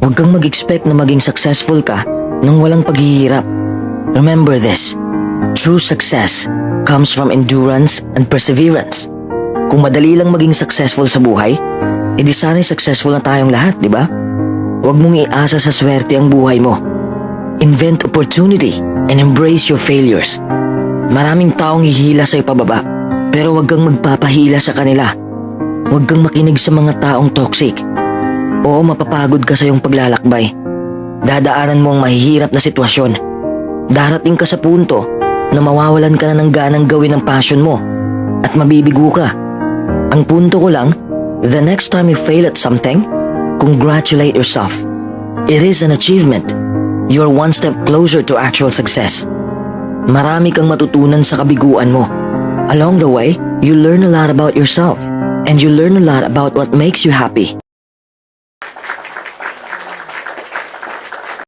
Huwag kang mag-expect na maging successful ka nang walang paghihirap. Remember this, true success comes from endurance and perseverance. Kung madali lang maging successful sa buhay, edi sana'y successful na tayong lahat, di ba? Huwag mong iasa sa swerte ang buhay mo. Invent opportunity and embrace your failures. Maraming taong hihila sa'yo pababa, pero huwag kang magpapahila sa kanila. Huwag kang makinig sa mga taong toxic. Oo, mapapagod ka sa iyong paglalakbay. Dadaanan mo ang mahihirap na sitwasyon. Darating ka sa punto na mawawalan ka na ng ganang gawin ang passion mo at mabibigo ka. Ang punto ko lang, the next time you fail at something, congratulate yourself. It is an achievement. You're one step closer to actual success. Marami kang matutunan sa kabiguan mo. Along the way, you learn a lot about yourself and you learn a lot about what makes you happy.